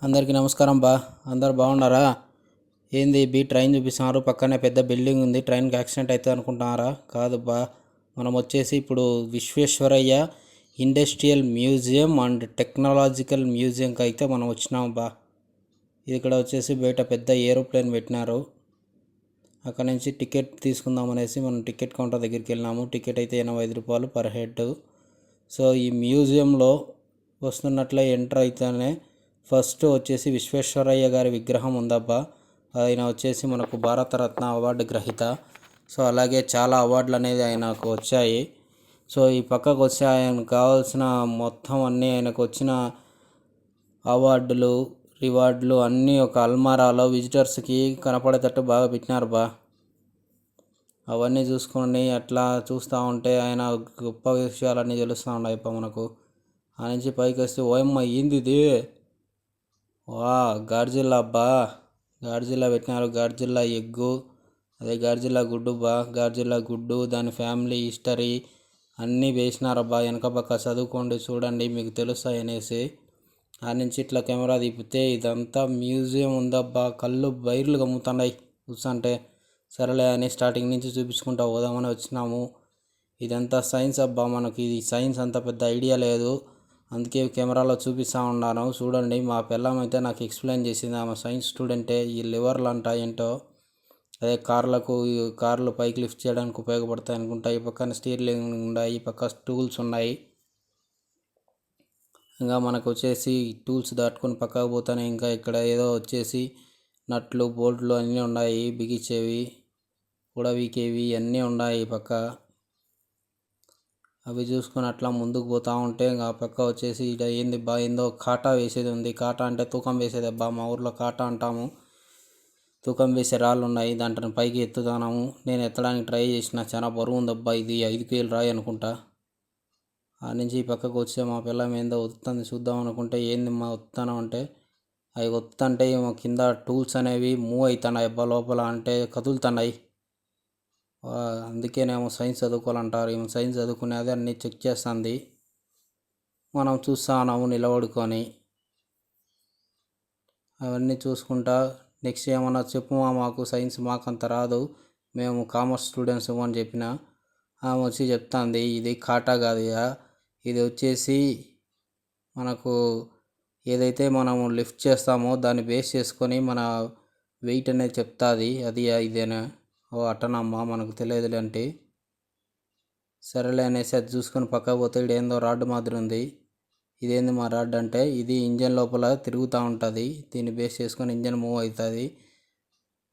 అందరికీ నమస్కారం బా. అందరు బాగున్నారా? ఏంది ట్రైన్ చూపిస్తున్నారు, పక్కనే పెద్ద బిల్డింగ్ ఉంది, ట్రైన్కి యాక్సిడెంట్ అవుతుంది అనుకుంటున్నారా? కాదు బా, మనం వచ్చేసి ఇప్పుడు Visvesvaraya industrial museum and technological మ్యూజియంకి అయితే మనం వచ్చినాం బా. ఇది ఇక్కడ వచ్చేసి బయట పెద్ద ఏరోప్లేన్ పెట్టినారు. అక్కడ నుంచి టికెట్ తీసుకుందాం అనేసి మనం టికెట్ కౌంటర్ దగ్గరికి వెళ్ళినాము. టికెట్ అయితే 85 రూపాయలు పర్ హెడ్. సో ఈ మ్యూజియంలో వస్తున్నట్లే ఎంటర్ అయితేనే ఫస్ట్ వచ్చేసి విశ్వేశ్వరయ్య గారి విగ్రహం ఉందబ్బా. ఆయన వచ్చేసి మనకు భారతరత్న అవార్డు గ్రహీత. సో అలాగే చాలా అవార్డులు అనేది ఆయనకు వచ్చాయి. సో ఈ పక్కకు వచ్చి ఆయనకు కావాల్సిన మొత్తం అన్నీ, ఆయనకు వచ్చిన అవార్డులు రివార్డులు అన్నీ ఒక అల్మారాలో విజిటర్స్కి కనపడేటట్టు బాగా పెట్టినారు బా. అవన్నీ చూసుకొని అట్లా చూస్తూ ఉంటే ఆయన గొప్ప విషయాలన్నీ తెలుస్తూ ఉన్నాయి మనకు. ఆ నుంచి పైకి వస్తే ఓయమ్మ ఏంది ఇది, వా గాడ్జిల్లా అబ్బా. గాడ్జిల్లా పెట్టినారు. గాడ్జిల్లా ఎగ్గు, అదే గాడ్జిల్లా గుడ్డు బా. గాడ్జిల్లా గుడ్డు, దాని ఫ్యామిలీ హిస్టరీ అన్నీ వేసినారబ్బా. వెనక పక్క చదువుకోండి, చూడండి, మీకు తెలుస్తాయి అనేసి. ఆ నుంచి ఇట్లా కెమెరా తిప్పితే ఇదంతా మ్యూజియం ఉందబ్బా. కళ్ళు బైర్లు గమ్ముతున్నాయి చూస్తుంటే. సరేలే అని స్టార్టింగ్ నుంచి చూపించుకుంటా పోదామని వచ్చినాము. ఇదంతా సైన్స్ అబ్బా. మనకి ఇది సైన్స్ అంత పెద్ద ఐడియా లేదు, అందుకే కెమెరాలో చూపిస్తూ ఉన్నాను. చూడండి, మా పిల్లం అయితే నాకు ఎక్స్ప్లెయిన్ చేసింది. ఆమె సైన్స్ స్టూడెంటే. ఈ లివర్లు అంట ఏంటో, అదే కార్లు పైకి లిఫ్ట్ చేయడానికి ఉపయోగపడతాయి అనుకుంటా. ఈ పక్కన స్టీరింగ్ ఉన్నాయి, ఈ పక్క టూల్స్ ఉన్నాయి. ఇంకా మనకు వచ్చేసి టూల్స్ దాటుకొని పక్కకు పోతానే ఇంకా ఇక్కడ ఏదో వచ్చేసి నట్లు బోల్ట్లు అన్నీ ఉన్నాయి, బిగించేవి ఉడవికేవి అన్నీ ఉన్నాయి పక్క. అవి చూసుకొని అట్లా ముందుకు పోతూ ఉంటే ఇంకా పక్క వచ్చేసి ఇక్కడ ఏంది బా, ఏందో కాటా వేసేది ఉంది. కాటా అంటే తూకం వేసేది అబ్బా, మా ఊర్లో కాటా అంటాము. తూకం వేసే రాళ్ళు ఉన్నాయి, దాంట్లో పైకి ఎత్తుతాము. నేను ఎత్తడానికి ట్రై చేసిన, చాలా బరువు ఉందబ్బా. ఇది 5 కేజీలు రాయి అనుకుంటా. ఆ నుంచి ఈ పక్కకు వచ్చే మా పిల్లం ఏందో ఒత్తుతుంది, చూద్దాం అనుకుంటే ఏంది మా ఒత్తాను అంటే, అవి ఒత్తంటే ఏమో కింద టూల్స్ అనేవి మూవ్ అవుతున్నాయి అబ్బా, లోపల అంటే కదులుతున్నాయి. అందుకేనేమో సైన్స్ చదువుకోవాలంటారు. ఏమో సైన్స్ చదువుకునేది అన్నీ చెక్ చేస్తుంది. మనం చూస్తున్నాము నిలబడుకొని. అవన్నీ చూసుకుంటా నెక్స్ట్ ఏమన్నా చెప్పు మాకు సైన్స్ మాకంత రాదు, మేము కామర్స్ స్టూడెంట్స్ అని చెప్పిన. ఆమె వచ్చి చెప్తుంది, ఇది కాటా కాదు, ఇది వచ్చేసి మనకు ఏదైతే మనము లిఫ్ట్ చేస్తామో దాన్ని బేస్ చేసుకొని మన వెయిట్ అనేది చెప్తుంది. అది ఇదేనా? ఓ అట్టనమ్మా, మనకు తెలియదులే అంటే. సరేలే అనేసి అది చూసుకొని పక్కకు పోతే ఇక్కడ ఏందో రాడ్ మాదిరి ఉంది. ఇదేంది మా రాడ్ అంటే, ఇది ఇంజన్ లోపల తిరుగుతూ ఉంటుంది, దీన్ని బేస్ చేసుకొని ఇంజన్ మూవ్ అవుతుంది.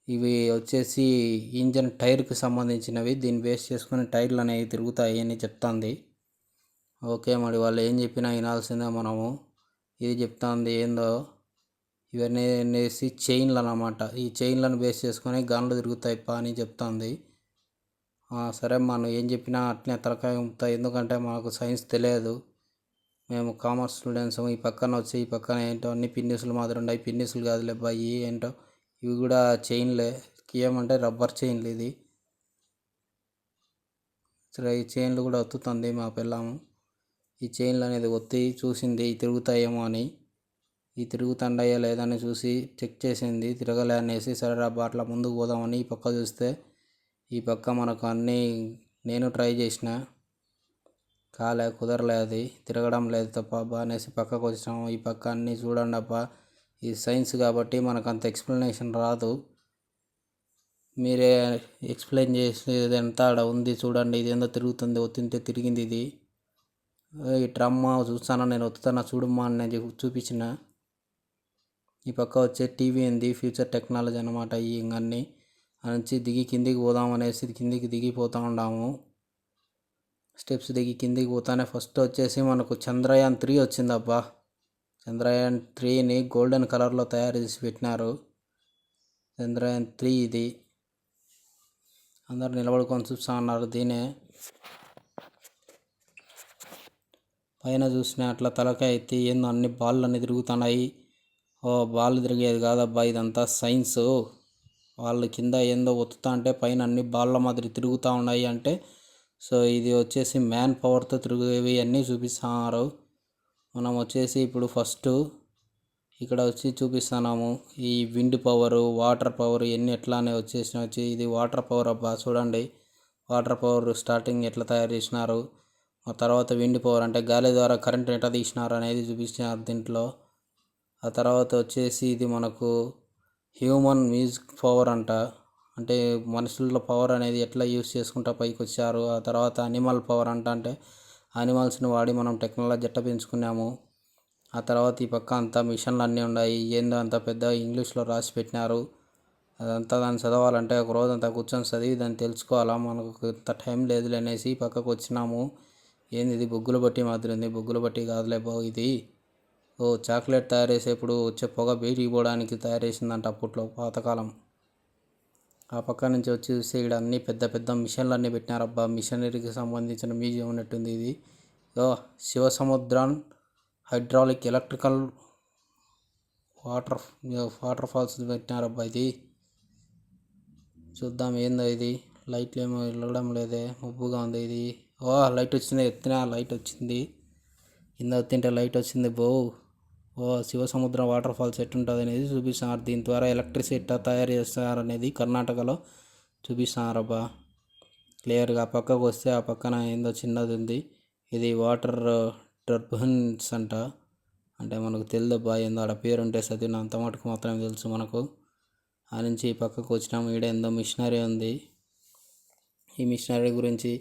ఇవి వచ్చేసి ఇంజన్ టైర్కి సంబంధించినవి, దీన్ని బేస్ చేసుకొని టైర్లు అనేవి తిరుగుతాయి అని చెప్తుంది. ఓకే, మరి వాళ్ళు ఏం చెప్పినా వినాల్సిందే మనము. ఇది చెప్తుంది ఏందో, ఇవన్నీ అనేసి చైన్లు అన్నమాట. ఈ చైన్లను బేస్ చేసుకొని గన్లు తిరుగుతాయి అని చెప్తుంది. సరే మనం ఏం చెప్పినా అట్నే తలకాయ ఉంటాయి, ఎందుకంటే మాకు సైన్స్ తెలియదు, మేము కామర్స్ స్టూడెంట్స్. ఈ పక్కన వచ్చి ఈ పక్కన ఏంటో అన్ని పిన్నిసులు మాదిరి ఉన్నాయి. పిన్నిసులు కాదులే అబ్బాయి, ఏంటో ఇవి కూడా చైన్లే. ఏమంటే రబ్బర్ చైన్లు. ఇది సరే, ఈ చైన్లు కూడా ఒత్తుతుంది మా పిల్లము. ఈ చైన్లు అనేది ఒత్తి చూసింది తిరుగుతాయేమో అని. ఈ తిరుగుతుండయా లేదని చూసి చెక్ చేసింది, తిరగలే అనేసి. సరే అబ్బా అట్లా ముందుకు పోదామని ఈ పక్క చూస్తే, ఈ పక్క మనకు అన్నీ నేను ట్రై చేసిన, కుదరలే, అది తిరగడం లేదు తప్ప అబ్బా అనేసి పక్కకు వచ్చినాము. ఈ పక్క అన్నీ చూడండి అబ్బా, ఇది సైన్స్ కాబట్టి మనకు అంత ఎక్స్ప్లెనేషన్ రాదు, మీరే ఎక్స్ప్లెయిన్ చేసేది ఎంత ఆడ ఉంది చూడండి. ఇది ఏందో తిరుగుతుంది, ఒత్తింటే తిరిగింది ఇది. ఈ డ్రమ్ చూస్తాను నేను, ఒత్తుతాను చూడమ్మా అని నేను చూపించిన. ఈ పక్క వచ్చే టీవీ ఉంది, ఫ్యూచర్ టెక్నాలజీ అనమాట. ఈ ఇంకన్నీ నుంచి దిగి కిందికి పోదాం అనేసి కిందికి దిగిపోతూ ఉన్నాము. స్టెప్స్ దిగి కిందికి పోతానే ఫస్ట్ వచ్చేసి మనకు చంద్రయాన్ 3 వచ్చిందబ్బా. చంద్రయాన్ 3ని గోల్డెన్ కలర్లో తయారు చేసి పెట్టినారు. చంద్రయాన్ 3 ఇది. అందరు నిలబడుకొని చూస్తూ ఉన్నారు. దీనే పైన చూసిన అట్లా తలకాయ ఎత్తి ఏందో అన్ని బాళ్ళు అన్నీ తిరుగుతున్నాయి. బాల్ తిరిగేది కాదబ్బా, ఇదంతా సైన్స్. వాళ్ళు కింద ఏందో ఒత్తుతా అంటే పైన అన్ని బాళ్ళ మాదిరి తిరుగుతూ ఉన్నాయి అంటే, సో ఇది వచ్చేసి మ్యాన్ పవర్తో తిరిగేవి అన్నీ చూపిస్తున్నారు. మనం వచ్చేసి ఇప్పుడు ఫస్ట్ ఇక్కడ వచ్చి చూపిస్తున్నాము ఈ విండ్ పవరు వాటర్ పవర్ ఇవన్నీ ఎట్లానే వచ్చి ఇది వాటర్ పవర్ అబ్బా చూడండి. వాటర్ పవర్ స్టార్టింగ్ ఎట్లా తయారు చేసినారు, ఆ తర్వాత విండ్ పవర్ అంటే గాలి ద్వారా కరెంట్ ఎట్లా తీసినారు అనేది చూపించినారు దీంట్లో. ఆ తర్వాత వచ్చేసి ఇది మనకు హ్యూమన్ మ్యూజిక్ పవర్ అంట, అంటే మనుషుల పవర్ అనేది ఎట్లా యూస్ చేసుకుంటా పైకి వచ్చారు. ఆ తర్వాత అనిమల్ పవర్ అంట, అంటే యానిమల్స్ని వాడి మనం టెక్నాలజీ ఎట్లా పెంచుకున్నాము. ఆ తర్వాత ఈ పక్క అంతా మిషన్లు అన్నీ ఉన్నాయి. ఏందో అంత పెద్ద ఇంగ్లీష్లో రాసి పెట్టినారు. అదంతా దాన్ని చదవాలంటే ఒక రోజంతా కూర్చొని చదివి దాన్ని తెలుసుకోవాలా, మనకు ఇంత టైం లేదులే అనేసి పక్కకు వచ్చినాము. ఏంది ఇది బొగ్గుల బట్టి మాదిరి ఉంది, బొగ్గుల బట్టి కాదులే బావు ఇది. చాక్లెట్ తయారు చేసేప్పుడు వచ్చే పొగ బయటికి పోవడానికి తయారు చేసిందంట అప్పట్లో పాతకాలం. ఆ పక్క నుంచి వచ్చి చూస్తే ఇక్కడ అన్ని పెద్ద పెద్ద మిషన్లు అన్నీ పెట్టినారబ్బా. మిషనరీకి సంబంధించిన మ్యూజియం ఉన్నట్టుంది ఇది. శివసముద్రాన్ hydraulic electrical water waterfalls పెట్టినారబ్బా. ఇది చూద్దాం ఏందో ఇది. లైట్లు ఏమో వెళ్ళడం లేదే, మబ్బుగా ఉంది ఇది. లైట్ వచ్చింది, ఎత్తిన లైట్ వచ్చింది, కింద ఎత్తింటే లైట్ వచ్చింది బో. శివసముద్రం వాటర్ ఫాల్స్ ఎట్టుంటుంది అనేది చూపిస్తున్నారు. దీని ద్వారా ఎలక్ట్రిసిటీ ఎట్లా తయారు చేస్తున్నారు అనేది కర్ణాటకలో చూపిస్తున్నారబ్బా క్లియర్గా. పక్కకు వస్తే ఆ పక్కన ఏందో చిన్నది ఉంది, ఇది వాటర్ టర్బైన్స్ అంట. అంటే మనకు తెలియదబ్బా ఏందో ఆడ పేరు ఉంటే చదివిన అంత మటుకు మాత్రమే తెలుసు మనకు. ఆ నుంచి పక్కకు వచ్చినాము. ఈడ ఏందో మిషనరీ ఉంది, ఈ మిషనరీ గురించి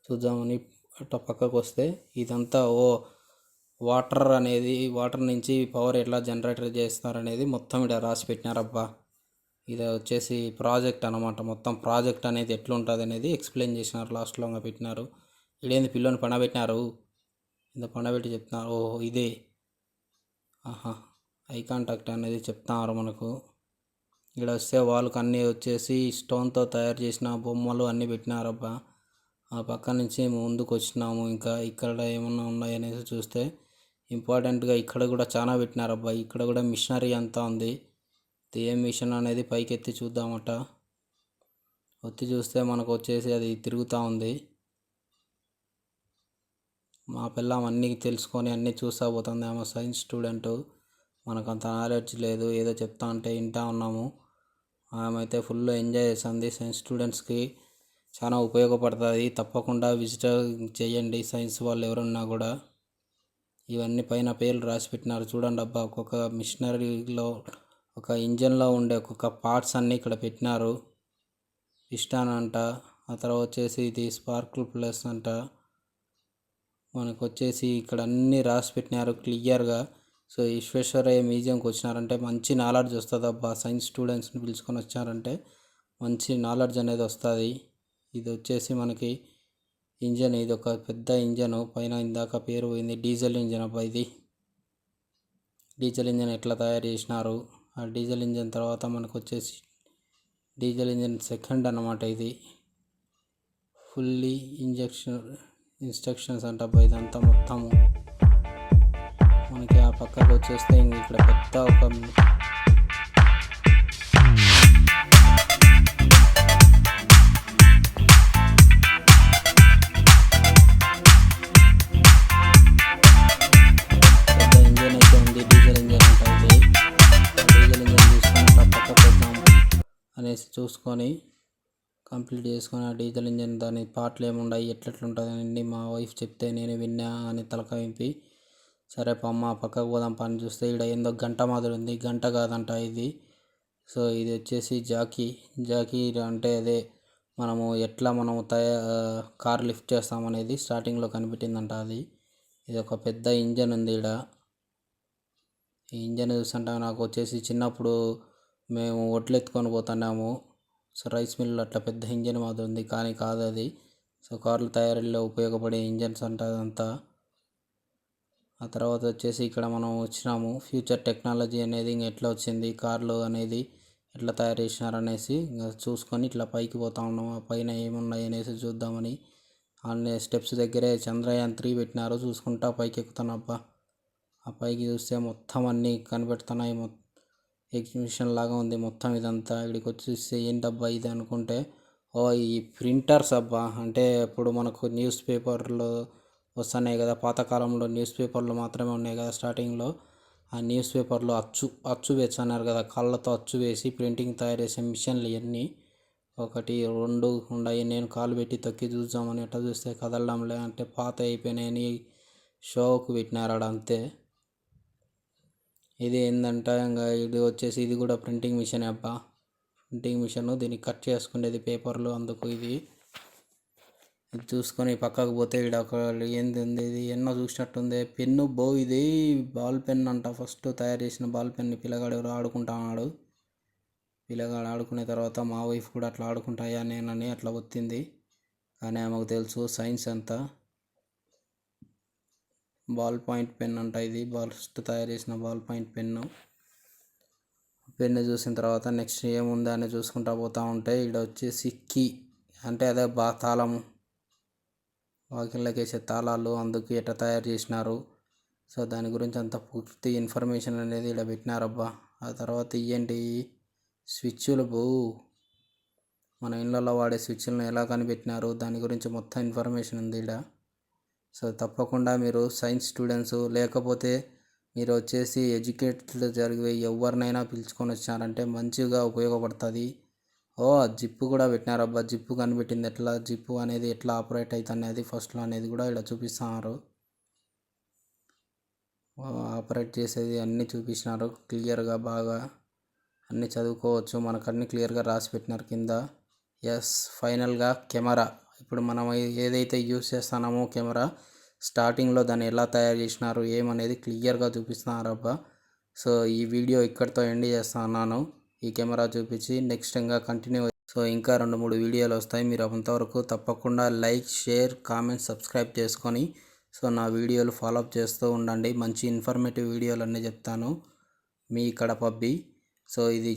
చూద్దామని అట్లా పక్కకు వస్తే ఇదంతా వాటర్ అనేది, వాటర్ నుంచి పవర్ ఎట్లా జనరేటర్ చేస్తారనేది మొత్తం ఇక్కడ రాసి పెట్టినారబ్బా. ఇది వచ్చేసి ప్రాజెక్ట్ అనమాట. మొత్తం ప్రాజెక్ట్ అనేది ఎట్లుంటుంది అనేది ఎక్స్ప్లెయిన్ చేసినారు, లాస్ట్లో పెట్టినారు. ఇదేంది పిల్లని పండబెట్టినారు, ఇంత పండబెట్టి చెప్తున్నారు. ఇదే ఐ కాంటాక్ట్ అనేది చెప్తున్నారు మనకు. ఇక్కడ వస్తే వాళ్ళకి అన్నీ వచ్చేసి స్టోన్తో తయారు చేసిన బొమ్మలు అన్నీ పెట్టినారబ్బా. ఆ పక్క నుంచి ముందుకు వచ్చినాము. ఇంకా ఇక్కడ ఏమన్నా ఉన్నాయనేసి చూస్తే ఇంపార్టెంట్గా ఇక్కడ కూడా చాలా పెట్టినారబ్బా. ఇక్కడ కూడా మిషనరీ అంతా ఉంది. ఏం మిషన్ అనేది పైకి ఎత్తి చూద్దామట. ఒత్తి చూస్తే మనకు వచ్చేసి అది తిరుగుతూ ఉంది. మా పిల్లం అన్నీ తెలుసుకొని అన్నీ చూస్తూ పోతుంది. ఆమె సైన్స్ స్టూడెంటు, మనకు అంత నాలెడ్జ్ లేదు, ఏదో చెప్తా అంటే వింటా ఉన్నాము. ఆమె అయితే ఫుల్ ఎంజాయ్ చేస్తుంది. సైన్స్ స్టూడెంట్స్కి చాలా ఉపయోగపడుతుంది. తప్పకుండా విజిట్ చేయండి సైన్స్ వాళ్ళు ఎవరున్నా కూడా. ఇవన్నీ పైన పేర్లు రాసి పెట్టినారు చూడండి అబ్బా. ఒక్కొక్క మిషనరీలో ఒక ఇంజన్లో ఉండే ఒక్కొక్క పార్ట్స్ అన్నీ ఇక్కడ పెట్టినారు. పిస్టాన్ అంట, ఆ తర్వాత వచ్చేసి ఇది స్పార్కిల్ ప్లస్ అంట. మనకు వచ్చేసి ఇక్కడ అన్నీ రాసి పెట్టినారు క్లియర్గా. సో విశ్వేశ్వరయ్య మ్యూజియంకి వచ్చినారంటే మంచి నాలెడ్జ్ వస్తుంది అబ్బా. సైన్స్ స్టూడెంట్స్ని పిలుచుకొని వచ్చారంటే మంచి నాలెడ్జ్ అనేది వస్తుంది. ఇది వచ్చేసి మనకి ఇంజన్, ఇది ఒక పెద్ద ఇంజను. పైన ఇందాక పేరు పోయింది, డీజిల్ ఇంజన్ అబ్బా. ఇది డీజిల్ ఇంజన్ ఎట్లా తయారు చేసినారు. ఆ డీజిల్ ఇంజన్ తర్వాత మనకు వచ్చేసి డీజిల్ ఇంజన్ సెకండ్ అన్నమాట. ఇది ఫుల్లీ ఇన్స్ట్రక్షన్స్ అంట అబ్బా. ఇదంతా మొత్తము మనకి. ఆ పక్కకు వచ్చేస్తే ఇక్కడ పెద్ద ఒక ఇంజన్ అయితే ఉంది, డీజిల్ ఇంజన్ అంట. ఇది డీజిల్ ఇంజన్ తీసుకొని పక్కకు వద్దాం అనేసి చూసుకొని కంప్లీట్ చేసుకొని ఆ డీజిల్ ఇంజన్ దాని పార్ట్లు ఏమున్నాయి ఎట్లెట్లుంటుంది అని మా వైఫ్ చెప్తే నేను విన్నా అని తలకాయ వింపి, సరే పమ్మ పక్కకు పోదాం పని చూస్తే ఇక్కడ ఏందో గంట మాదిరి ఉంది. గంట కాదంట ఇది. సో ఇది వచ్చేసి జాకీ అంటే అదే మనము ఎట్లా మనము కార్ లిఫ్ట్ చేస్తామనేది స్టార్టింగ్లో కనిపెట్టిందంట అది. ఇది ఒక పెద్ద ఇంజన్ ఉంది ఇక్కడ. ఈ ఇంజన్ చూస్తుంటే నాకు వచ్చేసి చిన్నప్పుడు మేము ఒడ్లు ఎత్తుకొని పోతున్నాము. సో రైస్ మిల్లు అట్లా పెద్ద ఇంజన్ మాదిరి ఉంది, కానీ కాదు అది. సో కార్లు తయారీలో ఉపయోగపడే ఇంజన్స్ అంట అదంతా. ఆ తర్వాత వచ్చేసి ఇక్కడ మనం వచ్చినాము. ఫ్యూచర్ టెక్నాలజీ అనేది ఎట్లా వచ్చింది, కార్లు అనేది ఎట్లా తయారు చేసినారు అనేసి చూసుకొని ఇట్లా పైకి పోతా ఉన్నాము. ఆ పైన ఏమున్నాయి అనేసి చూద్దామని అన్ని స్టెప్స్ దగ్గరే చంద్రయాన్ 3 పెట్టినారు. చూసుకుంటా పైకి ఎక్కుతానబ్బా. ఆ పైకి చూస్తే మొత్తం అన్నీ కనిపెడుతున్నాయి. ఎగ్జిబిషన్ లాగా ఉంది మొత్తం ఇదంతా. ఇక్కడికి వచ్చేసి ఏంటబ్బా ఇది అనుకుంటే, ఈ ప్రింటర్స్ అబ్బా. అంటే ఇప్పుడు మనకు న్యూస్ పేపర్లో వస్తున్నాయి కదా, పాతకాలంలో న్యూస్ పేపర్లు మాత్రమే ఉన్నాయి కదా స్టార్టింగ్లో. ఆ న్యూస్ పేపర్లో అచ్చు వేసి అన్నారు కదా, కాళ్ళతో అచ్చు వేసి ప్రింటింగ్ తయారు చేసే మిషన్లు ఇవన్నీ 1 2 ఉన్నాయి. నేను కాలు పెట్టి తొక్కి చూద్దామని ఎట్లా చూస్తే కదలడంలే, అంటే పాత అయిపోయినాయని షోకు పెట్టినారు అంతే. ఇది ఏంటంటే ఇంకా ఇది వచ్చేసి ఇది కూడా ప్రింటింగ్ మిషన్ అబ్బా, ప్రింటింగ్ మిషన్. దీన్ని కట్ చేసుకునేది పేపర్లు, అందుకు ఇది చూసుకొని పక్కకు పోతే ఇక్కడ ఒక ఏంది ఉంది, ఇది ఎన్నో చూసినట్టుంది పెన్ను బో, ఇది బాల్ పెన్ అంట. ఫస్ట్ తయారు చేసిన బాల్ పెన్ని పిల్లగాడు ఎవరు ఆడుకుంటున్నాడు. పిల్లగాడు ఆడుకునే తర్వాత మా వైఫ్ కూడా అట్లా ఆడుకుంటాయా నేనని అట్లా వచ్చింది, కానీ ఆమెకు తెలుసు సైన్స్ అంతా. బాల్ పాయింట్ పెన్ అంట, ఇది ఫస్ట్ తయారు చేసిన బాల్ పాయింట్ పెన్ను చూసిన తర్వాత నెక్స్ట్ ఏముందా అని చూసుకుంటా పోతూ ఉంటే ఇక్కడ వచ్చేసి కీ అంటే అదే తాళము, వాకిళ్ళకి వేసే తాళాలు, అందుకు ఎట్లా తయారు చేసినారు. సో దాని గురించి అంత పూర్తి ఇన్ఫర్మేషన్ అనేది ఇక్కడ పెట్టినారబ్బా. ఆ తర్వాత ఏంటి స్విచ్చులు బో, మన ఇళ్ళల్లో వాడే స్విచ్లను ఎలా కనిపెట్టినారు దాని గురించి మొత్తం ఇన్ఫర్మేషన్ ఉంది ఇక్కడ. సో తప్పకుండా మీరు సైన్స్ స్టూడెంట్స్ లేకపోతే మీరు వచ్చేసి ఎడ్యుకేటెడ్ జరిగే ఎవరినైనా పిలుచుకొని వచ్చినారంటే మంచిగా ఉపయోగపడుతుంది. జిప్పు కూడా పెట్టినారబ్బా, జిప్పు కనిపెట్టింది ఎట్లా, జిప్పు అనేది ఎట్లా ఆపరేట్ అవుతుంది అనేది ఫస్ట్లో అనేది కూడా ఇలా చూపిస్తున్నారు. ఆపరేట్ చేసేది అన్నీ చూపించినారు క్లియర్గా, బాగా అన్నీ చదువుకోవచ్చు. మనకు అన్నీ క్లియర్గా రాసి పెట్టినారు కింద. ఫైనల్గా కెమెరా, ఇప్పుడు మనం ఏదైతే యూస్ చేస్తున్నామో కెమెరా స్టార్టింగ్లో దాన్ని ఎలా తయారు చేసినారు ఏమనేది క్లియర్గా చూపిస్తున్నారబ్బా. సో ఈ వీడియో ఇక్కడితో ఎండ్ చేస్తున్నాను, ఈ కెమెరా చూపించి. నెక్స్ట్ ఇంకా కంటిన్యూ, సో ఇంకా 2-3 వీడియోలు వస్తాయి. మీరు అంతవరకు తప్పకుండా లైక్, షేర్, కామెంట్, సబ్స్క్రైబ్ చేసుకొని సో నా వీడియోలు ఫాలోఅప్ చేస్తూ ఉండండి. మంచి ఇన్ఫర్మేటివ్ వీడియోలు అన్నీ చెప్తాను. మీ కడప బి. సో ఇది